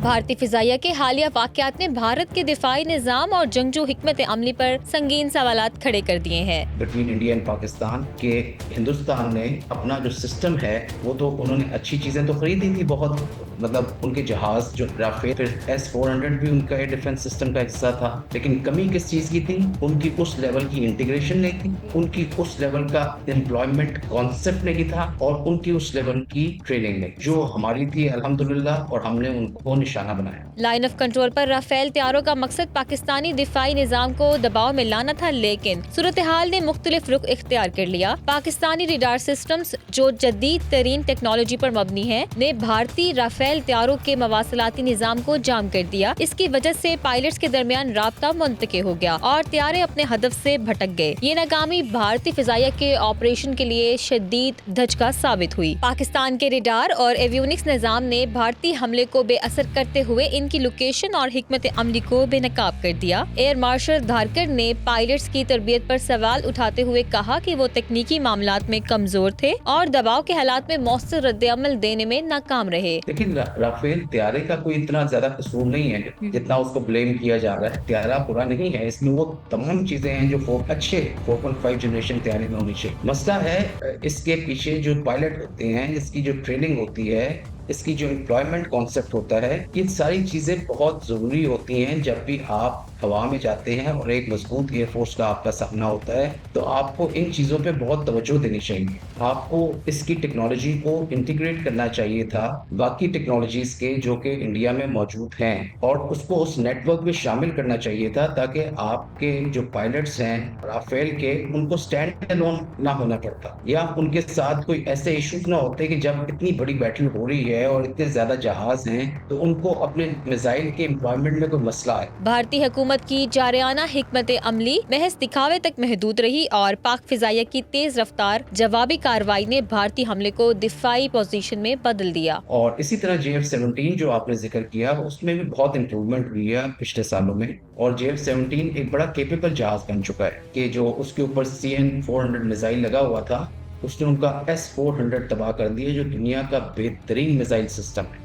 بھارتی فضائیہ کے حالیہ واقعات نے بھارت کے دفاعی نظام اور جنگجو حکمت عملی پر سنگین سوالات کھڑے کر دیے ہیں۔ بٹوین انڈیا اینڈ پاکستان کے ہندوستان نے اپنا جو سسٹم ہے وہ تو انہوں نے اچھی چیزیں تو خریدی تھی بہت، مطلب ان کے جہاز جو رافیل پھر S-400 بھی ان کا ڈیفنس سسٹم کا حصہ تھا، لیکن کمی کس چیز کی تھی؟ ان کی اس لیول کی انٹیگریشن نہیں تھی، ان کی اس لیول کا امپلائمنٹ کانسیپٹ نہیں تھا، اور ان کی اس لیول کی ٹریننگ نہیں جو ہماری تھی الحمدللہ، اور ہم نے ان کو نشانہ بنایا۔ لائن آف کنٹرول پر رافیل طیاروں کا مقصد پاکستانی دفاعی نظام کو دباؤ میں لانا تھا، لیکن صورتحال نے مختلف رخ اختیار کر لیا۔ پاکستانی ریڈار سسٹمز جو جدید ترین ٹیکنالوجی پر مبنی ہیں نے بھارتی رافیل طیاروں کے مواصلاتی نظام کو جام کر دیا۔ اس کی وجہ سے پائلٹس کے درمیان رابطہ منقطع ہو گیا اور طیارے اپنے ہدف سے بھٹک گئے۔ یہ ناکامی بھارتی فضائیہ کے آپریشن کے لیے شدید دھچکا ثابت ہوئی۔ پاکستان کے ریڈار اور ایویونکس نظام نے بھارتی حملے کو بے اثر کرتے ہوئے ان کی لوکیشن اور حکمت عملی کو بے نقاب کر دیا۔ ایئر مارشل دھارکر نے پائلٹس کی تربیت پر سوال اٹھاتے ہوئے کہا کہ وہ تکنیکی معاملات میں کمزور تھے اور دباؤ کے حالات میں مؤثر رد عمل دینے میں ناکام رہے۔ لیکن رافیل طیارے کا کوئی اتنا زیادہ قصور نہیں ہے جتنا اس کو بلیم کیا جا رہا ہے۔ طیارہ برا نہیں ہے، اس میں وہ تمام چیزیں ہیں جو اچھے 4.5 جنریشن طیارے میں ہونی چاہیے۔ مسئلہ ہے اس کے پیچھے جو پائلٹ ہوتے ہیں، اس کی جو ٹریننگ ہوتی ہے، اس کی جو امپلائمنٹ کانسیپٹ ہوتا ہے، یہ ساری چیزیں بہت ضروری ہوتی ہیں۔ جب بھی آپ ہوا میں جاتے ہیں اور ایک مضبوط ایئر فورس کا آپ کا سامنا ہوتا ہے تو آپ کو ان چیزوں پہ بہت توجہ دینی چاہیے۔ آپ کو اس کی ٹیکنالوجی کو انٹیگریٹ کرنا چاہیے تھا باقی ٹیکنالوجیز کے جو کہ انڈیا میں موجود ہیں، اور اس کو اس نیٹ ورک میں شامل کرنا چاہیے تھا تاکہ آپ کے جو پائلٹس ہیں رافیل کے، ان کو اسٹینڈ الون نہ ہونا پڑتا، یا ان کے ساتھ کوئی ایسے ایشوز نہ ہوتے کہ جب اتنی بڑی بیٹل ہو رہی ہے اور اتنے زیادہ جہاز ہیں تو ان کو اپنے میزائل کے امپلائمنٹ میں کوئی مسئلہ ہے۔ بھارتی حکومت کی جارحانہ حکمت عملی محض دکھاوے تک محدود رہی اور پاک فضائیہ کی تیز رفتار جوابی کارروائی نے بھارتی حملے کو دفاعی پوزیشن میں بدل دیا۔ اور اسی طرح JF-17 جو آپ نے ذکر کیا، اس میں بھی بہت امپروومنٹ ہوئی ہے پچھلے سالوں میں، اور JF-17 ایک بڑا کیپیبل جہاز بن چکا ہے کہ جو اس کے اوپر CN-400 میزائل لگا ہوا تھا، اس نے ان کا S-400 تباہ کر دیا جو دنیا کا بہترین میزائل سسٹم ہے۔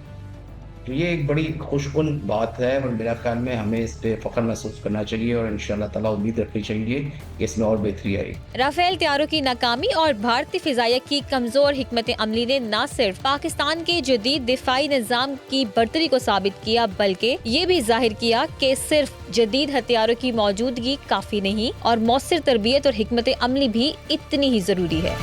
تو یہ ایک بڑی خوشگوار بات ہے، اور میرا خیال میں ہمیں اس پہ فخر محسوس کرنا چاہیے، اور انشاءاللہ تعالیٰ امید رکھنی چاہیے کہ اس میں اور بہتری آئے۔ رافیل طیاروں کی ناکامی اور بھارتی فضائیہ کی کمزور حکمت عملی نے نہ صرف پاکستان کے جدید دفاعی نظام کی برتری کو ثابت کیا، بلکہ یہ بھی ظاہر کیا کہ صرف جدید ہتھیاروں کی موجودگی کافی نہیں اور مؤثر تربیت اور حکمت عملی بھی اتنی ہی ضروری ہے۔